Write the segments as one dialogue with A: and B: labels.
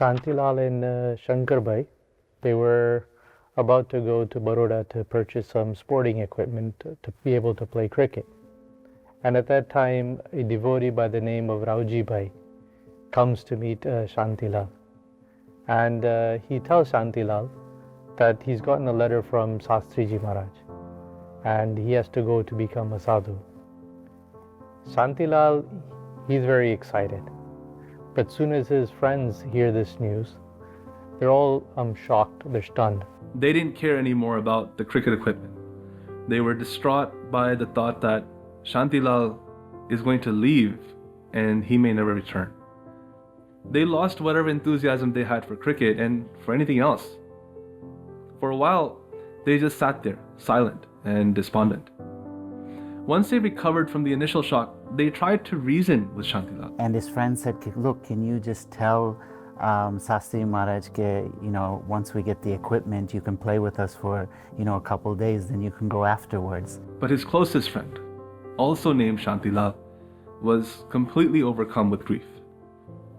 A: Shantilal and Shankarbai, they were about to go to Baroda to purchase some sporting equipment to be able to play cricket. And at that time, a devotee by the name of Rauji Bhai comes to meet Shantilal. And he tells Shantilal that he's gotten a letter from Shastriji Maharaj and he has to go to become a sadhu. Shantilal, he's very excited. But soon as his friends hear this news, they're all shocked, they're stunned.
B: They didn't care anymore about the cricket equipment. They were distraught by the thought that Shantilal is going to leave and he may never return. They lost whatever enthusiasm they had for cricket and for anything else. For a while, they just sat there, silent and despondent. Once they recovered from the initial shock, they tried to reason with Shantilal.
C: And his friend said, look, can you just tell Shastriji Maharaj, once we get the equipment, you can play with us for, a couple days, then you can go afterwards.
B: But his closest friend, also named Shantilal, was completely overcome with grief.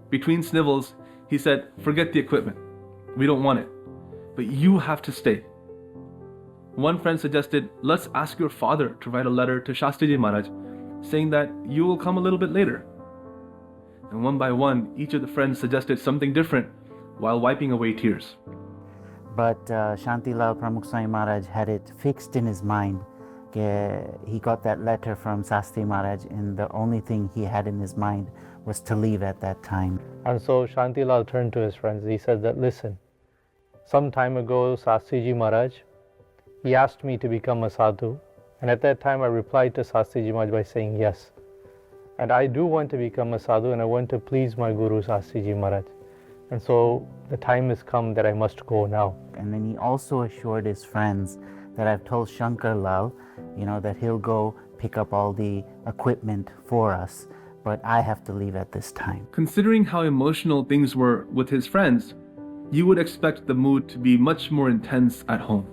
B: Between snivels, he said, forget the equipment. We don't want it. But you have to stay. One friend suggested, let's ask your father to write a letter to Shastriji Maharaj saying that you will come a little bit later. And one by one, each of the friends suggested something different while wiping away tears.
C: But Shantilal Pramukh Swami Maharaj had it fixed in his mind. He got that letter from Shastriji Maharaj and the only thing he had in his mind was to leave at that time.
A: And so Shantilal turned to his friends. He said that, listen, some time ago, Shastriji Maharaj, he asked me to become a sadhu. And at that time, I replied to Shastriji Maharaj by saying yes. And I do want to become a sadhu and I want to please my Guru Shastriji Maharaj. And so the time has come that I must go now.
C: And then he also assured his friends that I've told Shankar Lal, that he'll go pick up all the equipment for us, but I have to leave at this time.
B: Considering how emotional things were with his friends, you would expect the mood to be much more intense at home.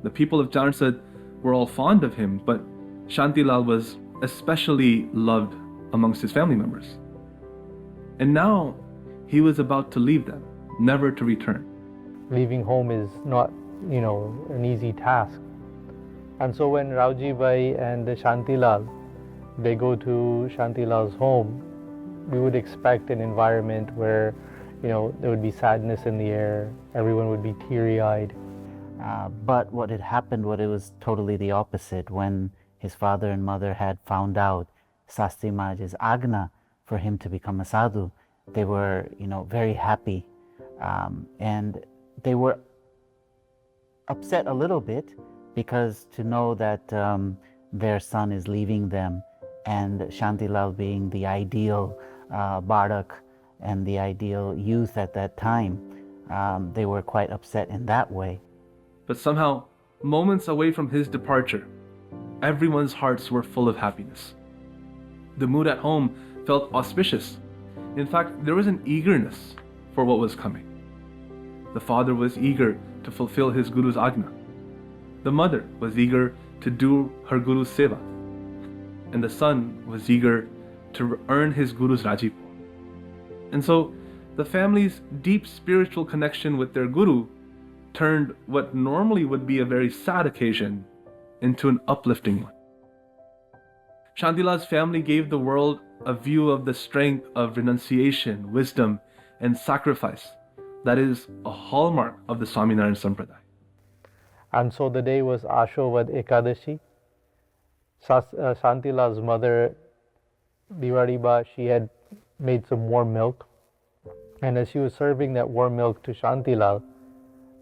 B: The people of Chansad were all fond of him, but Shantilal was especially loved amongst his family members. And now he was about to leave them, never to return.
A: Leaving home is not, an easy task. And so when Rauji Bhai and Shantilal, they go to Shantilal's home, we would expect an environment where, there would be sadness in the air, everyone would be teary-eyed.
C: But what had happened, it was totally the opposite. When his father and mother had found out Shastriji Maharaj's āgnā for him to become a sadhu, they were, very happy. And they were upset a little bit because to know that their son is leaving them and Shantilal being the ideal Barak and the ideal youth at that time, they were quite upset in that way.
B: But somehow, moments away from his departure, everyone's hearts were full of happiness. The mood at home felt auspicious. In fact, there was an eagerness for what was coming. The father was eager to fulfill his guru's āgnā. The mother was eager to do her guru's seva. And the son was eager to earn his guru's rajipo. And so, the family's deep spiritual connection with their guru turned what normally would be a very sad occasion into an uplifting one. Shantilal's family gave the world a view of the strength of renunciation, wisdom, and sacrifice that is a hallmark of the Swaminarayan Sampradaya.
A: And so the day was Ashwad Ekadashi. Shantilal's mother, Diwali, she had made some warm milk. And as she was serving that warm milk to Shantilal,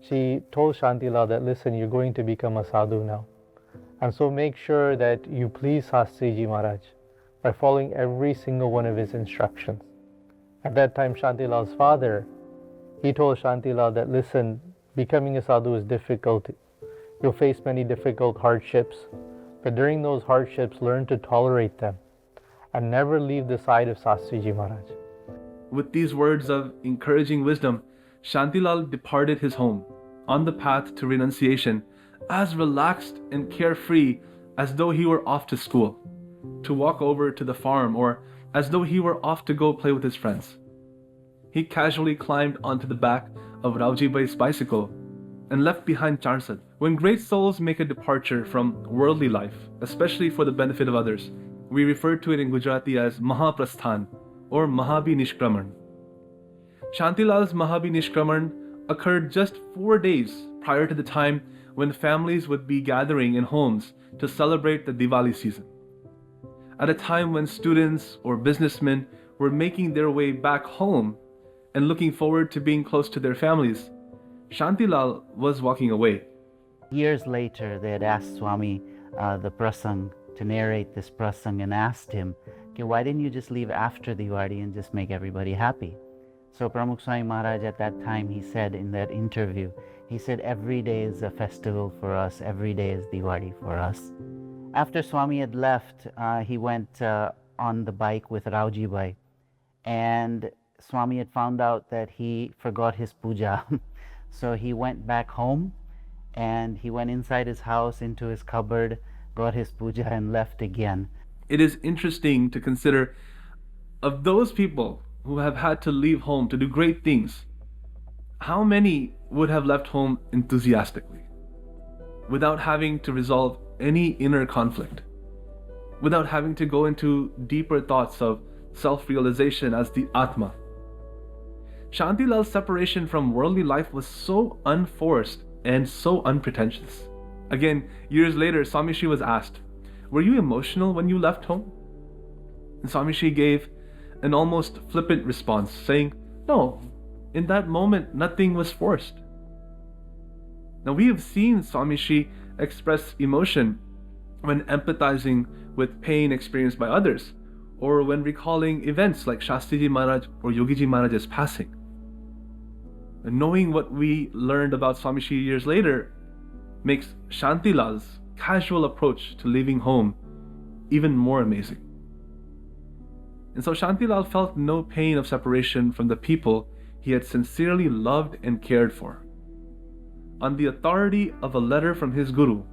A: she told Shantilal that, listen, you're going to become a sadhu now. And so make sure that you please Shastriji Maharaj by following every single one of his instructions. At that time, Shantilal's father, he told Shantilal that, listen, becoming a sadhu is difficult. You'll face many difficult hardships. But during those hardships, learn to tolerate them and never leave the side of Shastriji Maharaj.
B: With these words of encouraging wisdom, Shantilal departed his home on the path to renunciation as relaxed and carefree as though he were off to school, to walk over to the farm, or as though he were off to go play with his friends. he casually climbed onto the back of Rauji Bhai's bicycle and left behind Chansad. When great souls make a departure from worldly life, especially for the benefit of others, we refer to it in Gujarati as Mahaprasthan or Mahabhinishkraman. Shantilal's Mahabhinishkraman occurred just 4 days prior to the time when families would be gathering in homes to celebrate the Diwali season. At a time when students or businessmen were making their way back home and looking forward to being close to their families, Shantilal was walking away.
C: Years later, they had asked Swami the prasang to narrate this prasang and asked him, okay, why didn't you just leave after Diwali and just make everybody happy? So Pramukh Swami Maharaj at that time, he said in that interview, he said, every day is a festival for us, every day is Diwali for us. After Swami had left, he went on the bike with Rauji Bhai, and Swami had found out that he forgot his puja. So he went back home and he went inside his house into his cupboard, got his puja and left again.
B: It is interesting to consider, of those people who have had to leave home to do great things, how many would have left home enthusiastically, without having to resolve any inner conflict, without having to go into deeper thoughts of self-realization as the āgnā. Shantilal's separation from worldly life was so unforced and so unpretentious. Again, years later, Swami Shri was asked, were you emotional when you left home? And Swami Shri gave an almost flippant response, saying, no, in that moment, nothing was forced. Now, we have seen Swami Shri express emotion when empathizing with pain experienced by others, or when recalling events like Shastriji Maharaj or Yogiji Maharaj's passing. And knowing what we learned about Swami Shri years later makes Shantilal's casual approach to leaving home even more amazing. And so Shantilal felt no pain of separation from the people he had sincerely loved and cared for. On the authority of a letter from his guru,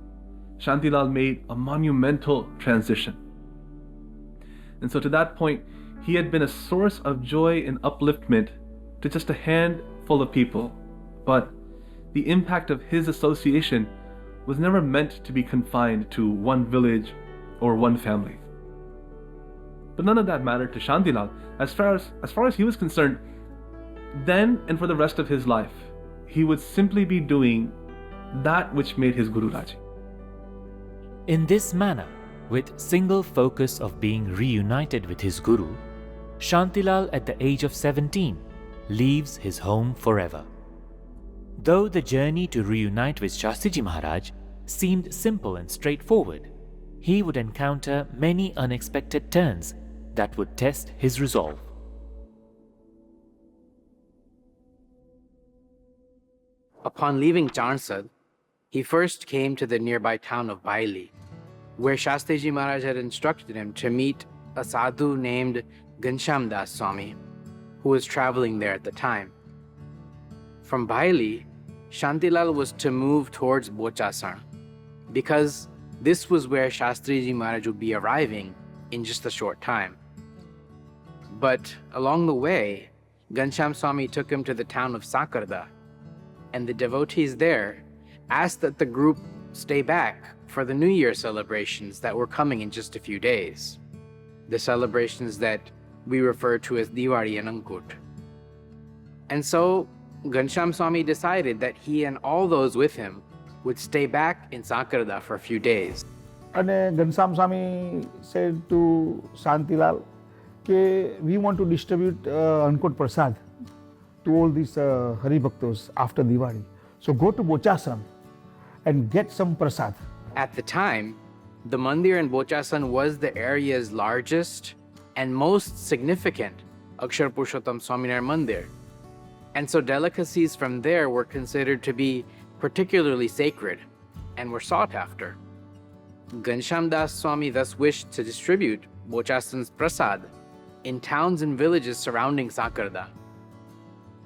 B: Shantilal made a monumental transition. And so to that point, he had been a source of joy and upliftment to just a handful of people, but the impact of his association was never meant to be confined to one village or one family. But none of that mattered to Shantilal. As far as he was concerned, then and for the rest of his life, he would simply be doing that which made his Guru Raji.
D: In this manner, with single focus of being reunited with his Guru, Shantilal at the age of 17 leaves his home forever. Though the journey to reunite with Shastriji Maharaj seemed simple and straightforward, he would encounter many unexpected turns that would test his resolve.
E: Upon leaving Chansad, he first came to the nearby town of Baili, where Shastriji Maharaj had instructed him to meet a sadhu named Ghanshyamdas Swami, who was traveling there at the time. From Baili, Shantilal was to move towards Bochasarn, because this was where Shastriji Maharaj would be arriving in just a short time. But along the way, Ghanshyam Swami took him to the town of Sakarda, and the devotees there asked that the group stay back for the New Year celebrations that were coming in just a few days. The celebrations that we refer to as Diwali and Ankut. And so Ghanshyam Swami decided that he and all those with him would stay back in Sakarda for a few days.
F: And Ghanshyam Swami said to Shantilal, we want to distribute Ankut Prasad to all these Hari Bhaktos after Diwali. So go to Bochasarn and get some Prasad.
E: At the time, the mandir in Bochasarn was the area's largest and most significant Akshar Purushottam Swaminarayan Mandir. And so delicacies from there were considered to be particularly sacred and were sought after. Ghanshyamdas Swami thus wished to distribute Bochasarn's Prasad in towns and villages surrounding Sakarda.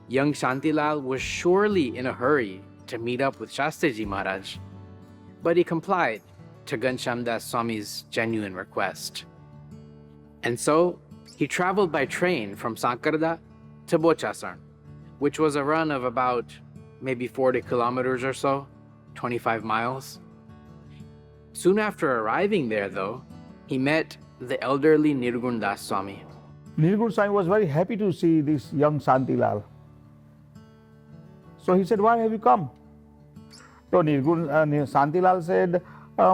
E: Young Shantilal was surely in a hurry to meet up with Shastriji Maharaj, but he complied to Ghanshyamdas Swami's genuine request. And so he traveled by train from Sakarda to Bochasan, which was a run of about maybe 40 kilometers or so, 25 miles. Soon after arriving there, though, he met the elderly Nirgundas Swami.
F: Nirgun Swami was very happy to see this young Shantilal. So he said, "Why have you come?" So Shantilal said, "I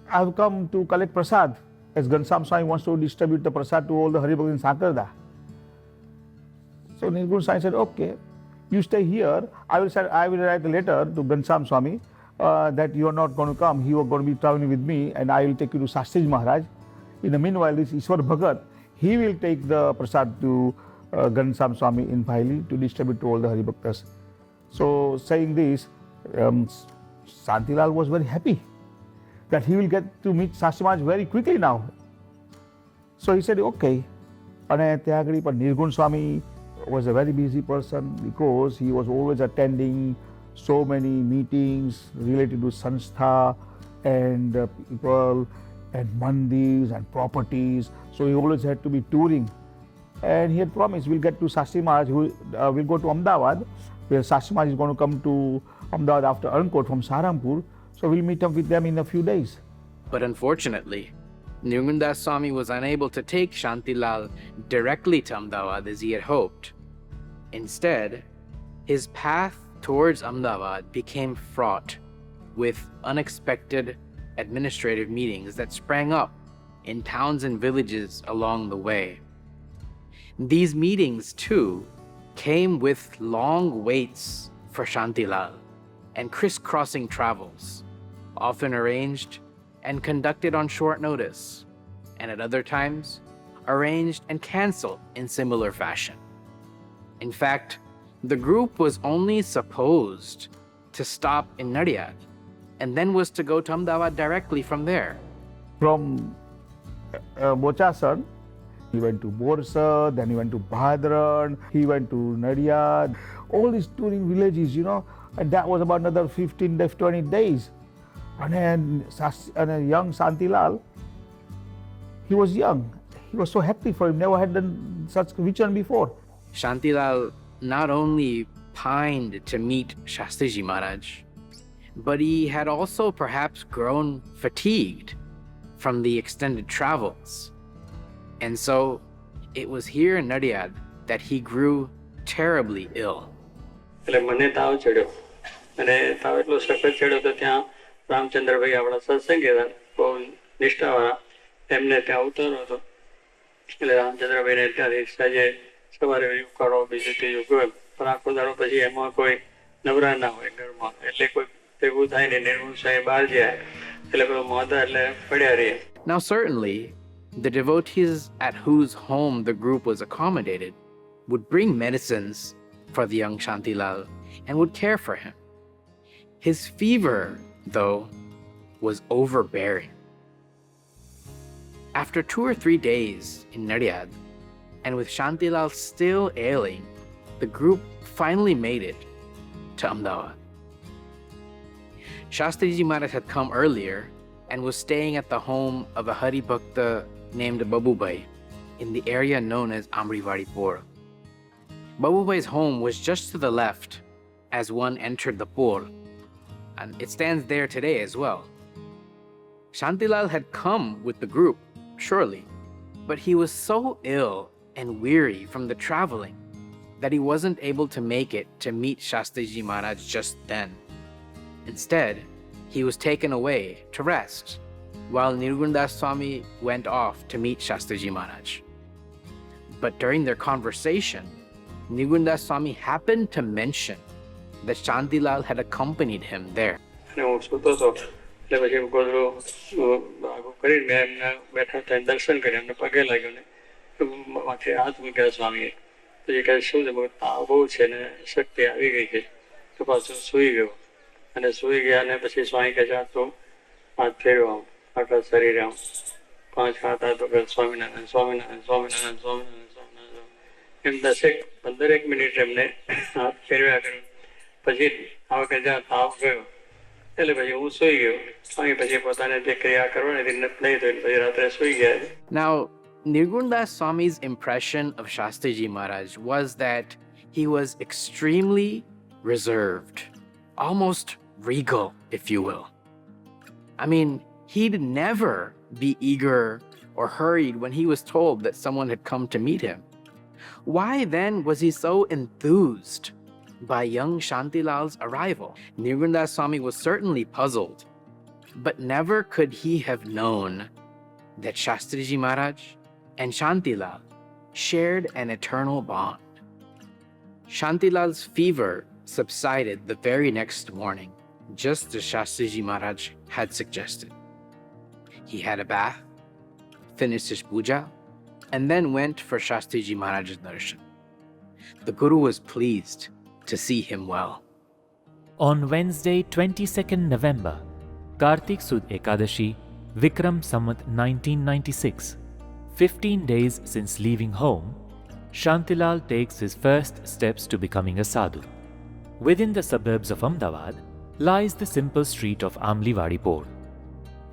F: have come to collect prasad, as Ghanshyam Swami wants to distribute the prasad to all the Haribhaktas in Sakarda." So Nirgun Swami said, "Okay, you stay here. I will write a letter to Ghanshyam Swami that you are not going to come. You are going to be traveling with me, and I will take you to Shastriji Maharaj. In the meanwhile, this Ishwar Bhagat, he will take the prasad to Ghanshyam Swami in Bhaili to distribute to all the Haribhaktas." So saying this, Shantilal was very happy that he will get to meet Shastriji Maharaj very quickly now. So he said, "Okay." And but Nirgun Swami was a very busy person because he was always attending so many meetings related to Sanstha and people and mandis and properties. So he always had to be touring. And he had promised, we'll get to Shastriji Maharaj, we'll go to Ahmedabad, where Shastriji Maharaj is going to come to Ahmedabad after Ankot from Saharanpur. So we'll meet up with them in a few days.
E: But unfortunately, Nirgundas Swami was unable to take Shantilal directly to Ahmedabad as he had hoped. Instead, his path towards Ahmedabad became fraught with unexpected administrative meetings that sprang up in towns and villages along the way. These meetings, too, came with long waits for Shantilal and crisscrossing travels, often arranged and conducted on short notice, and at other times, arranged and cancelled in similar fashion. In fact, the group was only supposed to stop in Nadiad and then was to go to Ahmedabad directly from there.
F: From Bochasan, he went to Borsa, then he went to Bhadran, he went to Nadiad, all these touring villages, and that was about another 15 to 20 days. And then a young Shantilal, he was young. He was so happy for him, never had done such vision before.
E: Shantilal not only pined to meet Shastriji Maharaj, but he had also perhaps grown fatigued from the extended travels. And so it was here in Nadiad that he grew terribly ill.
G: રામચંદ્રભાઈ આપણા સત્સંગી હતા, બહુ નિષ્ઠાવાળા, એમને ત્યાં ઉતારો હતો. એટલે રામચંદ્રભાઈને ત્યાંથી સાંજે સવારે ઉકાળો બીજું ત્રીજું ગયો, પણ આખો દાડો પછી એમાં કોઈ નવરા ના હોય ઘરમાં, એટલે કોઈ ભેગું થાય નહીં. નિર્ગુણ સાહેબ બહાર જાય એટલે પેલો મોતા એટલે પડ્યા રહીએ.
E: Now certainly, the devotees at whose home the group was accommodated would bring medicines for the young Shantilal and would care for him. His fever, though, was overbearing. After 2 or 3 days in Nadiad, and with Shantilal still ailing, the group finally made it to Ahmedabad. Shastriji Maharaj had come earlier and was staying at the home of a Hari Bhakta named Babubhai in the area known as Amrivaripur. Babubhai's home was just to the left as one entered the Pur, and it stands there today as well. Shantilal had come with the group, surely, but he was so ill and weary from the traveling that he wasn't able to make it to meet Shastriji Maharaj just then. Instead, he was taken away to rest while Nirgundas Swami went off to meet Shastriji Maharaj. But during their conversation, Nirgundas Swami happened to mention that Shantilal had accompanied him there.
G: હું સૂતો હતો એટલે પછી ગોદડું આગું કરીને મેં એમને બેઠા થઈને દર્શન કર્યા, એમને પગે લાગ્યો ને માથે હાથ મૂક્યા સ્વામીએ. પછી કહે શું છે, તાવ બહુ છે ને શક્તિ આવી ગઈ છે, તો પાછું સૂઈ ગયો. અને સૂઈ ગયા ને પછી સ્વામી કહે છે તો હાથ ફેરવો આમ આખા શરીરે આમ 5 હાથ હતો કે સ્વામિનારાયણ સ્વામિનારાયણ સ્વામિનારાયણ સ્વામિનારાયણ સ્વામિનારાયણ એમ 10-15 મિનિટ એમને હાથ ફેરવ્યા કર્યું. પછી આ વખતે જ્યાં તાવ ગયો એટલે પછી હું સૂઈ ગયો. સ્વામી પછી પોતાને જે ક્રિયા કરવાની હતી નહીં તો પછી રાત્રે સૂઈ ગયા.
E: Now, Nirgundas Swami's impression of Shastriji Maharaj was that he was extremely reserved, almost regal, if you will. I mean, he'd never be eager or hurried when he was told that someone had come to meet him. Why then was he so enthused by young Shantilal's arrival? Nirgundas Swami was certainly puzzled, but never could he have known that Shastriji Maharaj and Shantilal shared an eternal bond. Shantilal's fever subsided the very next morning, just as Shastriji Maharaj had suggested. He had a bath, finished his puja, and then went for Shastriji Maharaj's darshan. The Guru was pleased to see him well.
D: On Wednesday, 22nd November, Kartik Sud Ekadashi, Vikram Samvat 1996, 15 days since leaving home, Shantilal takes his first steps to becoming a sadhu. Within the suburbs of Ahmedabad lies the simple street of Amliwadipur.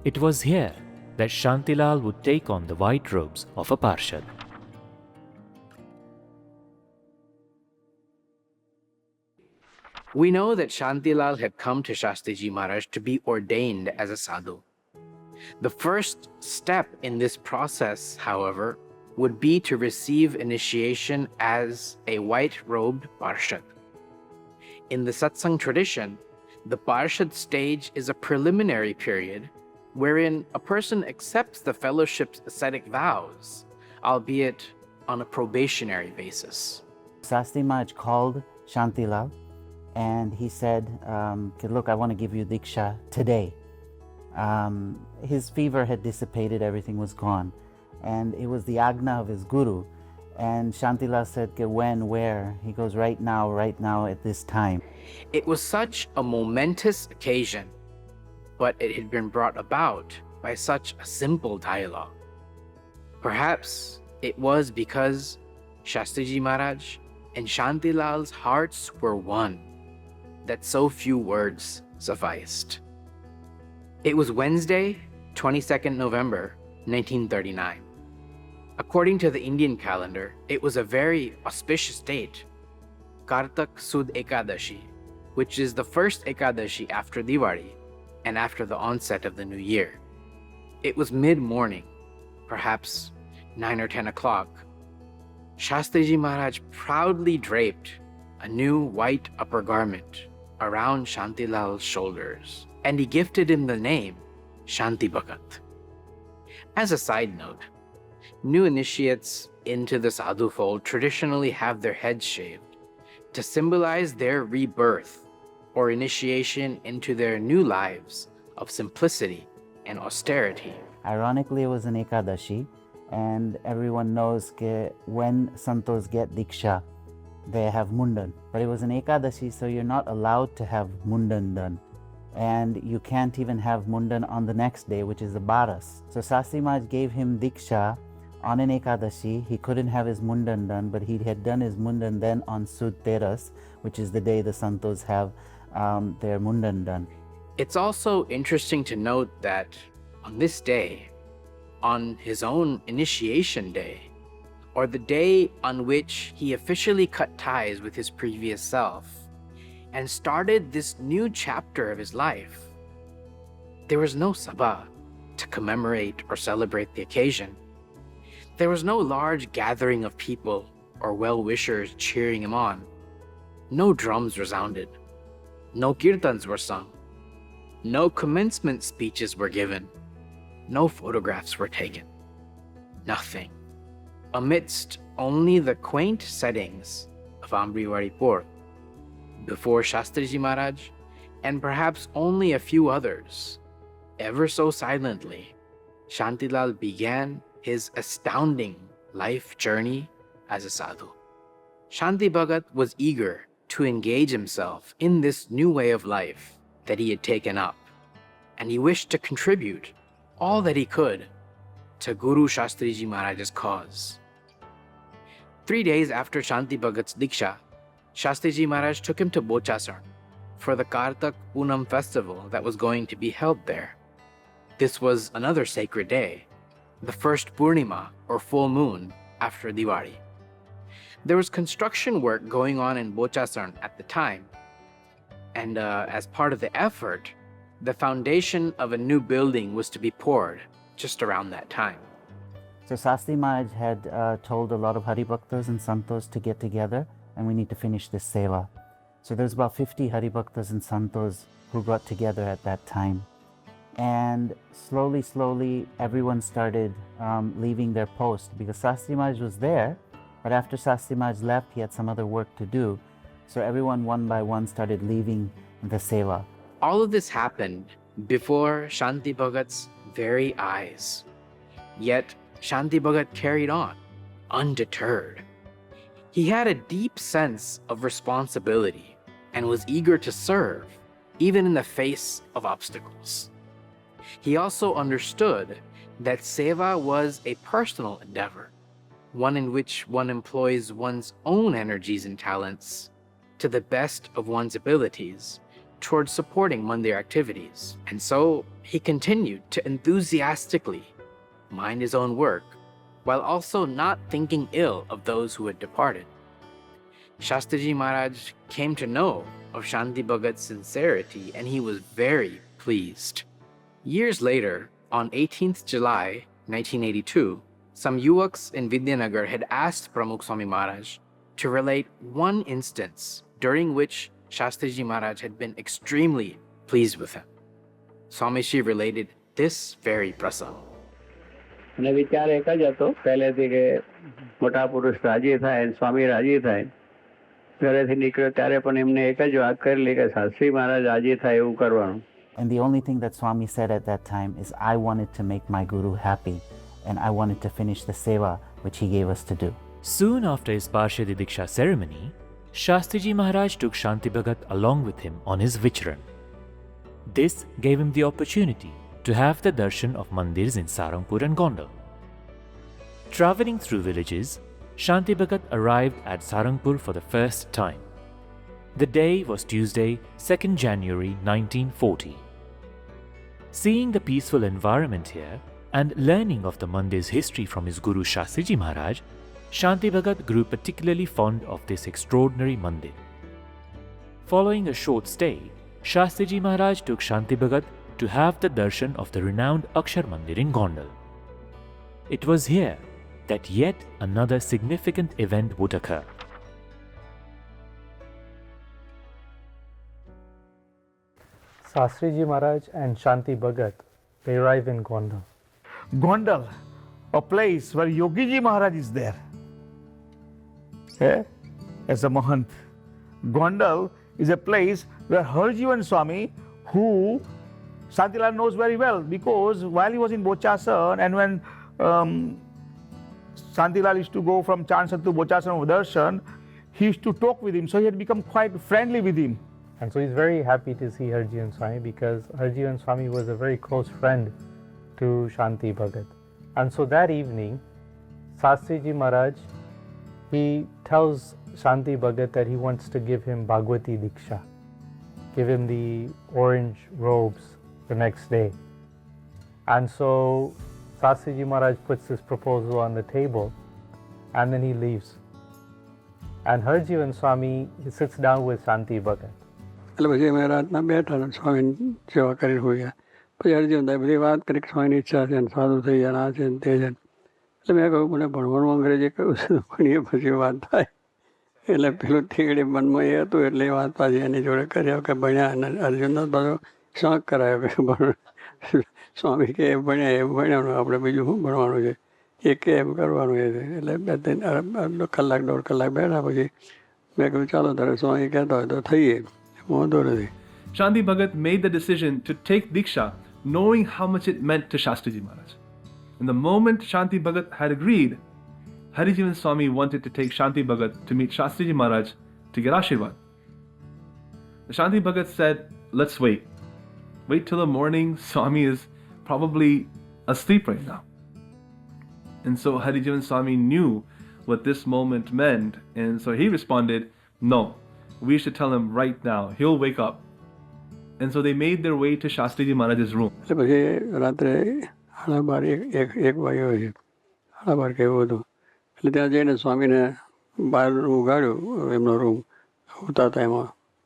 D: It was here that Shantilal would take on the white robes of a Parshad.
E: We know that Shantilal had come to Shastriji Maharaj to be ordained as a sadhu. The first step in this process, however, would be to receive initiation as a white-robed Parshad. In the Satsang tradition, the Parshad stage is a preliminary period wherein a person accepts the fellowship's ascetic vows, albeit on a probationary basis.
C: Shastriji Maharaj called Shantilal and he said, look, I want to give you diksha today. His fever had dissipated, everything was gone. And it was the āgnā of his guru. And Shantilal said, when, where? He goes, right now, at this time.
E: It was such a momentous occasion, but it had been brought about by such a simple dialogue. Perhaps it was because Shastriji Maharaj and Shantilal's hearts were one that so few words sufficed. It was Wednesday, 22nd November, 1939. According to the Indian calendar, it was a very auspicious date, Kartik Sud Ekadashi, which is the first Ekadashi after Diwali and after the onset of the new year. It was mid-morning, perhaps 9 or 10 o'clock. Shastriji Maharaj proudly draped a new white upper garment around Shantilal's shoulders, and he gifted him the name Shanti Bhagat. As a side note, new initiates into the sadhu fold traditionally have their heads shaved to symbolize their rebirth or initiation into their new lives of simplicity and austerity.
C: Ironically, it was an Ekadashi, and everyone knows that when santos get diksha, they have mundan. But it was an Ekadashi, so you're not allowed to have mundan done. And you can't even have mundan on the next day, which is the baras. So Shastriji Maharaj gave him diksha on an Ekadashi. He couldn't have his mundan done, but he had done his mundan then on Sud Teras, which is the day the santos have their mundan done.
E: It's also interesting to note that on this day, on his own initiation day, or the day on which he officially cut ties with his previous self and started this new chapter of his life, there was no sabha to commemorate or celebrate the occasion. There was no large gathering of people or well-wishers cheering him on. No drums resounded. No kirtans were sung. No commencement speeches were given. No photographs were taken. Nothing. Amidst only the quaint settings of Amliwadipur, before Shastriji Maharaj, and perhaps only a few others, ever so silently, Shantilal began his astounding life journey as a sadhu. Shanti Bhagat was eager to engage himself in this new way of life that he had taken up, and he wished to contribute all that he could to Guru Shastriji Maharaj's cause. 3 days after Shanti Bhagat's diksha, Shastriji Maharaj took him to Bochasar for the Kartak Poonam festival that was going to be held there. This was another sacred day, the first Purnima or full moon after Diwali. There was construction work going on in Bochasan at the time, and as part of the effort, the foundation of a new building was to be poured just around that time.
C: So Shastriji Maharaj had told a lot of Haribhaktas and santos to get together, and we need to finish this seva. So there's about 50 Haribhaktas and santos who got together at that time. And slowly, everyone started leaving their post, because Shastriji Maharaj was there, but after Shastriji Maharaj left, he had some other work to do. So everyone one by one started leaving the seva.
E: All of this happened before Shanti Bhagat's very eyes. Yet Shanti Bhagat carried on, undeterred. He had a deep sense of responsibility and was eager to serve, even in the face of obstacles. He also understood that seva was a personal endeavor, one in which one employs one's own energies and talents to the best of one's abilities towards supporting mandir activities. And so he continued to enthusiastically mind his own work, while also not thinking ill of those who had departed. Shastriji Maharaj came to know of Shanti Bhagat's sincerity, and he was very pleased. Years later, on 18th July 1982, some yuvaks in Vidyanagar had asked Pramukh Swami Maharaj to relate one instance during which Shastriji Maharaj had been extremely pleased with him. Swamiji related this very prasang.
H: અને વિચાર એક જ હતો પહેલેથી કે મોટા પુરુષ રાજી થાય સ્વામી રાજી થાય. ઘરેથી નીકળ્યો ત્યારે પણ એમને એક જ વાત કરેલી કે શાસ્ત્રી મહારાજ રાજી થાય એવું કરવાનું.
C: And the only thing that Swami said at that time is, I wanted to make my Guru happy, and I wanted to finish the seva which he gave us to do.
D: Soon after his Parshadi diksha ceremony, Shastriji Maharaj took Shanti Bhagat along with him on his Vichran. This gave him the opportunity to have the darshan of mandirs in Sarangpur and Gondal. Travelling through villages, Shanti Bhagat arrived at Sarangpur for the first time. The day was Tuesday, 2nd January 1940. Seeing the peaceful environment here and learning of the mandir's history from his Guru Shastriji Maharaj, Shanti Bhagat grew particularly fond of this extraordinary mandir. Following a short stay, Shastriji Maharaj took Shanti Bhagat to have the darshan of the renowned Akshar Mandir in Gondal. It was here that yet another significant event would occur.
A: Shastriji Maharaj and Shanti Bhagat, they arrive in Gondal.
F: Gondal, a place where Yogiji Maharaj is there, as a Mahant. Gondal is a place where Harjivan Swami, who Shantilal knows very well, because while he was in Bochasan, and when Shantilal used to go from Chansad to Bochasan for darshan, he used to talk with him, so he had become quite friendly with him.
A: And so he's very happy to see Harjivan Swami, because Harjivan Swami was a very close friend to Shanti Bhagat. And so that evening, Shastriji Maharaj, he tells Shanti Bhagat that he wants to give him Bhagwati diksha, give him the orange robes the next day. And so Shastriji Maharaj puts this proposal on the table, and then he leaves. And Harjivan Swami, he sits down with Shanti Bhagat.
H: એટલે પછી અમે રાતના બેઠા સ્વામીની સેવા કરીને હોઈ ગયા. પછી અર્જુન બધી વાત કરી કે સ્વામીની ઈચ્છા છે ને સાધુ થઈ જાય આ છે ને તે છે. એટલે મેં કહ્યું મને ભણવાનું અંગ્રેજી કહ્યું છે ભણીએ પછી વાત થાય. એટલે પેલું ઠીકડી મનમાં એ હતું એટલે એ વાત પાછી એની જોડે કર્યા કે ભણ્યા અને અર્જુનનો બધો શોખ કરાયો કે સ્વામી કે એ ભણ્યા એમ ભણ્યાનું આપણે બીજું શું ભણવાનું છે એ કે એમ કરવાનું એ છે. એટલે બે ત્રણ કલાક દોઢ કલાક બેઠા પછી મેં કહ્યું ચાલો તારે સ્વામી કહેતા હોય તો થઈએ.
B: Shanti Bhagat made the decision to take diksha knowing how much it meant to Shastriji Maharaj. And the moment Shanti Bhagat had agreed, Harijivan Swami wanted to take Shanti Bhagat to meet Shastriji Maharaj to get Ashirwad. Shanti Bhagat said, let's wait. Wait till the morning, Swami is probably asleep right now. And so Harijivan Swami knew what this moment meant, and so he responded, no. We should tell him right now. He'll wake up. And so they made their way to Shastriji Maharaj's room.
H: પછી રાત્રે 12:30 એક વાગ્યો છે. ખાડા પર કે એવું હતું. એટલે ત્યાં જઈને સ્વામીને બહાર ઉગાડ્યું એમનો રૂમ ઉતારતા એમાં.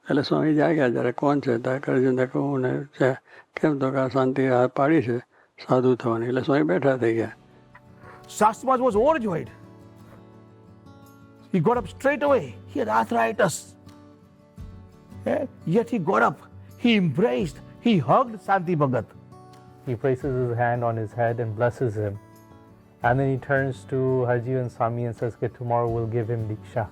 H: એટલે સ્વામી જાગ્યા જ્યારે કોણ છે ત્યાં કરજણ કહું ને છે કેમ તો કે આ શાંતિ હાથ પાડી છે સાધુ થવાની. એટલે સ્વામી બેઠા થઈ ગયા.
F: Shastriji Maharaj was overjoyed. He got up straight away. He had arthritis. Yet he got up. He embraced. He hugged Shanti Bhagat.
A: He places his hand on his head and blesses him. And then he turns to Harjivan Swami and says that tomorrow we'll give him diksha.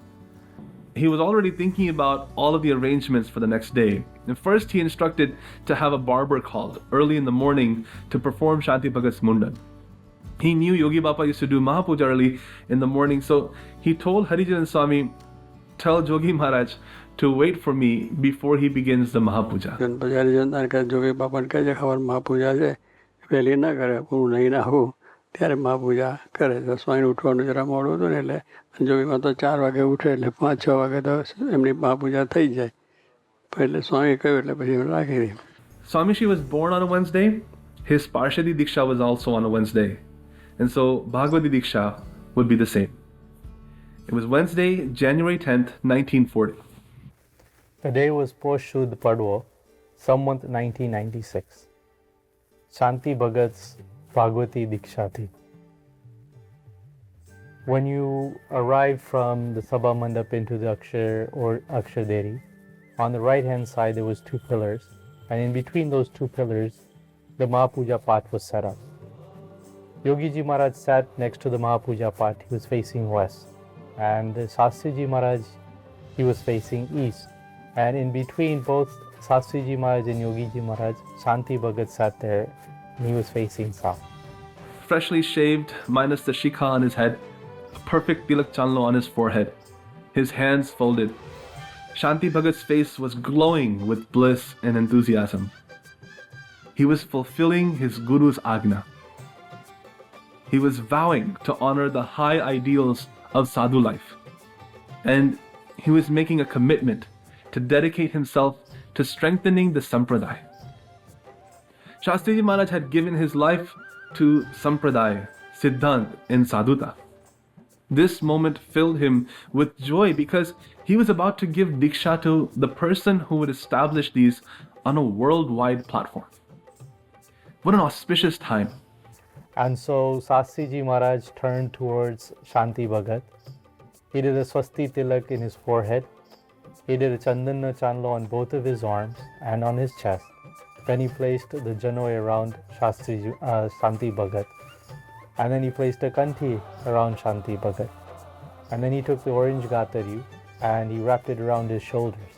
B: He was already thinking about all of the arrangements for the next day. And first he instructed to have a barber called early in the morning to perform Shanti Bhagat's mundan. He knew Yogi Bapa used to do Mahapuja early in the morning, so he told Harijan Swami, tell Yogi Maharaj to wait for me before he begins the Mahapuja.
H: પછી હરિજનદાન કહે જોગી બાપાને કહે છે ખબર મહાપૂજા છે વહેલી ના કરે હું નહીં ના આવું ત્યારે મહાપૂજા કરે. તો સ્વામીને ઉઠવાનું જરા મોડું હતું ને એટલે જોગીમાં તો 4 વાગે ઉઠે એટલે 5-6 વાગે તો એમની મહાપૂજા થઈ જાય. એટલે સ્વામી કહ્યું એટલે પછી રાખી દઈ.
B: Swamiji was born on a Wednesday. His Parshadi diksha was also on a Wednesday. And so Bhagwati diksha would be the same. It was Wednesday, January 10th, 1940.
A: The day was post Shud Padwa, Samvat 1996. Shanti Bhagat's Bhagwati Diksha thi. When you arrive from the Sabha Mandap into the Akshar or Akshar Deri, on the right hand side there was 2 pillars, and in between those 2 pillars the Mahapuja Path was set up. Yogi Ji Maharaj sat next to the Mahapuja Path. He was facing west, and Shastriji Maharaj, he was facing east. And in between both Shastriji Maharaj and Yogi Ji Maharaj, Shanti Bhagat sat there and he was facing south.
B: Freshly shaved, minus the shikha on his head, a perfect tilak chanlo on his forehead, his hands folded. Shanti Bhagat's face was glowing with bliss and enthusiasm. He was fulfilling his guru's āgnā. He was vowing to honor the high ideals of sadhu life. And he was making a commitment to dedicate himself to strengthening the sampradaya. Shastriji Maharaj had given his life to sampradaya, siddhant, and sadhuta. This moment filled him with joy because he was about to give diksha to the person who would establish these on a worldwide platform. What an auspicious time.
A: And so Shastriji Maharaj turned towards Shanti Bhagat. He did a swasti tilak in his forehead. He did a chandana chanlo on both of his arms and on his chest. Then he placed the janoi around Shanti Bhagat. And then he placed a kanthi around Shanti Bhagat. And then he took the orange gatari and he wrapped it around his shoulders.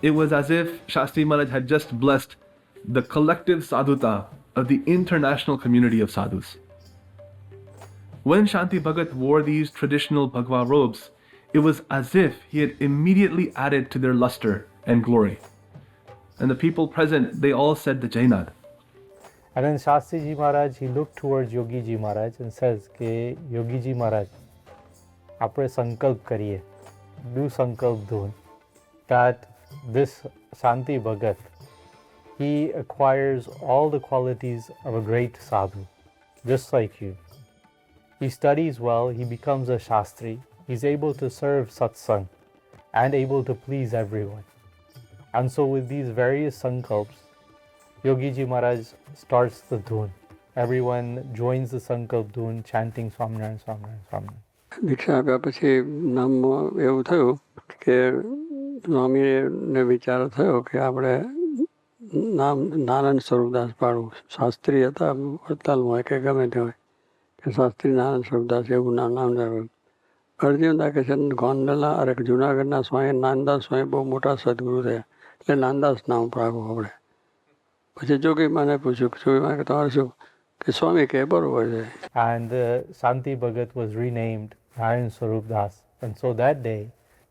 B: It was as if Shastriji Maharaj had just blessed the collective sadhuta of the international community of sadhus. When Shanti Bhagat wore these traditional Bhagwa robes, it was as if he had immediately added to their luster and glory. And the people present, they all said the Jainad.
A: And then Shastriji Maharaj, he looked towards Yogi Ji Maharaj and says, "Ke Yogi Ji Maharaj, apne sankalp kariye, do sankalp dhun, that this Shanti Bhagat, he acquires all the qualities of a great sadhu, just like you. He studies well, he becomes a Shastri, he's able to serve Satsang and able to please everyone." And so with these various sankalps, Yogi Ji Maharaj starts the dhun. Everyone joins the sankalp dhun, chanting Swaminarayan, Swaminarayan, Swaminarayan.
H: દીક્ષા આપ્યા પછી નામમાં એવું થયું કે સ્વામીને વિચાર થયો કે આપણે નામ નારાયણ સ્વરૂપદાસ પાડવું. શાસ્ત્રી હતા વડતાલમાં હોય કે ગમે તે હોય કે શાસ્ત્રી નારાયણ સ્વરૂપદાસ એવું નામ રાખવું. અર્જુનદા કે છે ગોંડલના અરે જુનાગઢના સ્વામી નાનદાસ સ્વામી બહુ મોટા સદગુરુ થયા એટલે નાનદાસ નામ પાડવું આપણે. પછી જોગીમાને પૂછ્યું જોગીમા કે તમારે શું કે સ્વામી કે બરોબર છે.
A: And Shanti Bhagat was renamed Narayanswarupdas. And so that day,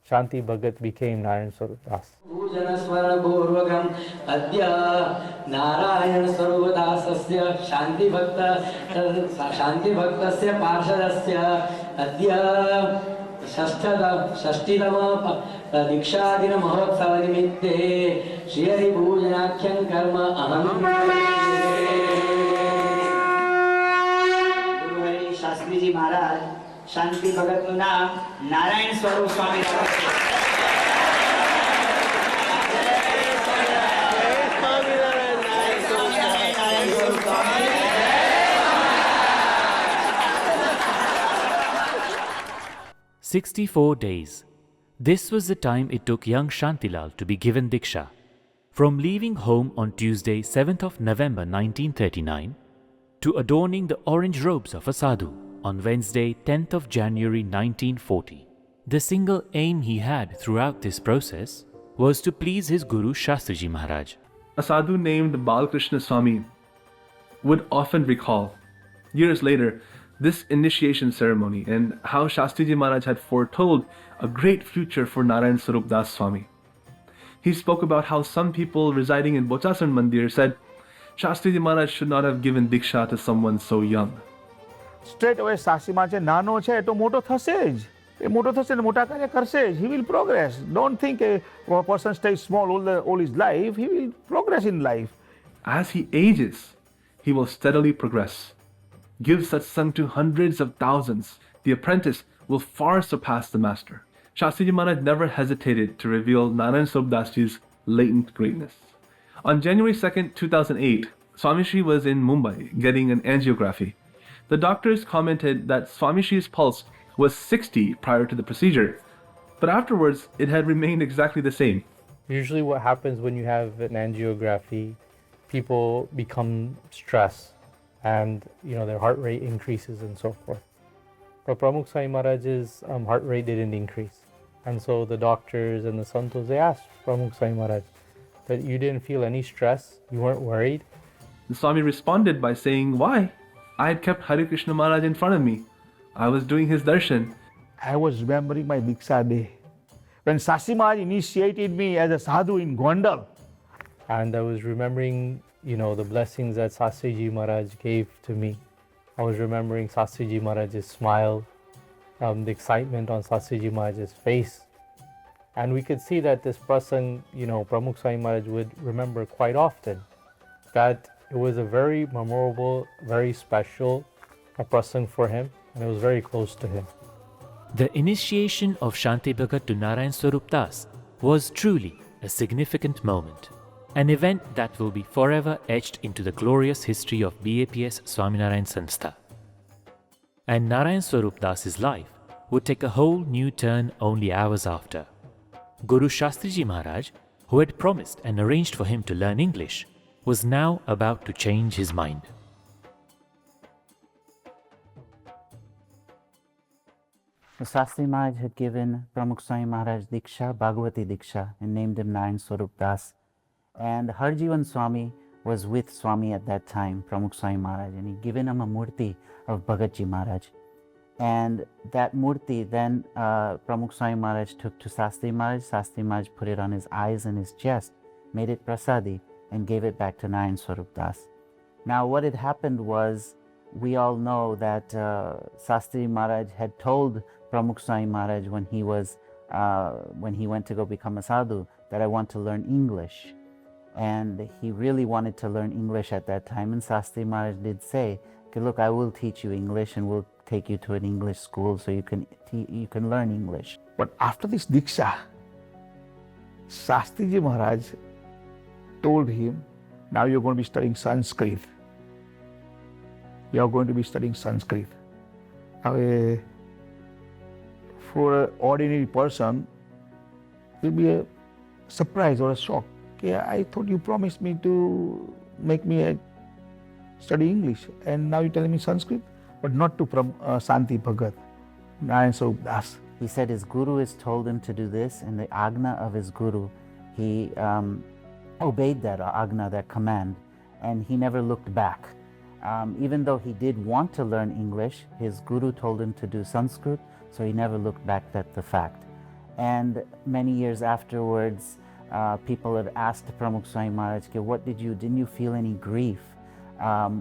A: Shanti Bhagat became Narayanswarupdas.
I: पूर्वकम् अद्य नारायणस्वरूपदासस्य शान्तिभक्तस्य पार्षदस्य अद्य षष्ठतम दीक्षादिनमहोत्सवनिमित्ते श्रीहरिपूजनाख्यं कर्म अहं गुरुहरि शास्त्री શાસ્ત્રીજી મહારાજ શાંતિ ભગતનું નામ નારાયણ સ્વરૂપ સ્વામી રાખે.
D: 64 days. This was the time it took young Shantilal to be given diksha. From leaving home on Tuesday, 7th of November 1939, to adorning the orange robes of a sadhu on Wednesday, 10th of January 1940. The single aim he had throughout this process was to please his guru Shastriji Maharaj.
B: A sadhu named Balkrishna Swami would often recall, years later, this initiation ceremony and how Shastriji Maharaj had foretold a great future for Narayanswarupdas Swami. He spoke about how some people residing in Bochasan Mandir said Shastriji Maharaj should not have given diksha to someone so young.
F: Straight away Shastri મહારાજ છે નાનો છે તો મોટો થશે જ. એ મોટો થશે ને મોટા કાર્ય કરશે જ. He will progress. Don't think a person stays small all his life. He will progress in life.
B: As he ages, he will steadily progress. Give satsang to hundreds of thousands. The apprentice will far surpass the master. Shastriji Maharaj never hesitated to reveal Narayanswarupdas' latent greatness. On January 2nd, 2008, Swamishri was in Mumbai getting an angiography. The doctors commented that Swamishri's pulse was 60 prior to the procedure, but afterwards it had remained exactly the same.
A: Usually what happens when you have an angiography, people become stressed and their heart rate increases and so forth. But Pramukh Swami Maharaj's heart rate didn't increase. And so the doctors and the santos, they asked Pramukh Swami Maharaj that you didn't feel any stress, you weren't worried.
B: The Swami responded by saying, why? I had kept Hare Krishna Maharaj in front of me. I was doing his darshan.
F: I was remembering my diksha day when Shastriji Maharaj initiated me as a sadhu in Gondal.
A: And I was remembering, the blessings that Shastriji Maharaj gave to me. I was remembering Shastriji Maharaj's smile, the excitement on Shastriji Maharaj's face. And we could see that this prasang, Pramukh Swami Maharaj would remember quite often. That it was a very memorable, very special prasang for him, and it was very close to him.
D: The initiation of Shanti Bhagat to Narayanswarupdas was truly a significant moment. An event that will be forever etched into the glorious history of BAPS Swaminarayan Sanstha. And Narayanswarupdas' life would take a whole new turn only hours after. Guru Shastriji Maharaj, who had promised and arranged for him to learn English, was now about to change his mind.
C: The Shastriji Maharaj had given Pramukh Swami Maharaj diksha, Bhagwati diksha, and named him Narayanswarupdas. And Harjivan Swami was with Swami at that time, Pramukh Swami Maharaj, and he'd given him a murti of Bhagatji Maharaj. And that murti then Pramukh Swami Maharaj took to Shastriji Maharaj. Shastriji Maharaj put it on his eyes and his chest, made it Parshadi, and gave it back to Narayanswarupdas. Now what had happened was, we all know that Shastriji Maharaj had told Pramukh Swami Maharaj when he went to go become a sadhu, that I want to learn English. And he really wanted to learn English at that time. And Shastriji Maharaj did say, okay, look, I will teach you English and we'll take you to an English school so you can learn English.
F: But after this diksha, Shastriji Maharaj told him, now you're going to be studying Sanskrit. You're going to be studying Sanskrit. Now, for an ordinary person, it will be a surprise or a shock. Okay, I thought you promised me to make me study English, and now you're telling me Sanskrit, but not to Shanti Bhagat, Narayanswarupdas.
C: He said his guru has told him to do this, and the āgnā of his guru, he obeyed that āgnā, that command, and he never looked back. Even though he did want to learn English, his guru told him to do Sanskrit, so he never looked back at the fact. And many years afterwards, people have asked Pramukh Swami Maharaj, didn't you feel any grief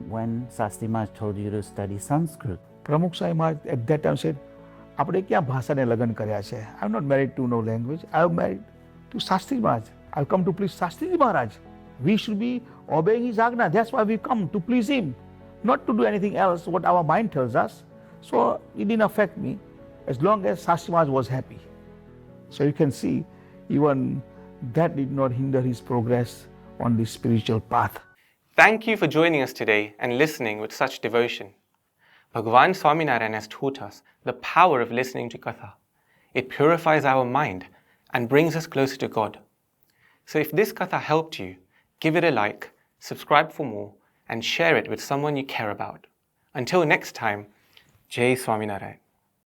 C: when Shastriji Maharaj told you to study Sanskrit?
F: Pramukh Swami Maharaj at that time said, આપણે ક્યાં ભાષાને લગ્ન કર્યા છે? I'm not married to no language. I'm married to Shastriji Maharaj. I've come to please Shastriji Maharaj. We should be obeying his āgnā. That's why we come, to please him, not to do anything else what our mind tells us. So it didn't affect me as long as Shastriji Maharaj was happy. So you can see even that did not hinder his progress on the spiritual path.
J: Thank you for joining us today and listening with such devotion. Bhagwan Swaminarayan has taught us the power of listening to Katha. It purifies our mind and brings us closer to God. So if this Katha helped you, give it a like, subscribe for more, and share it with someone you care about. Until next time, Jai Swaminarayan.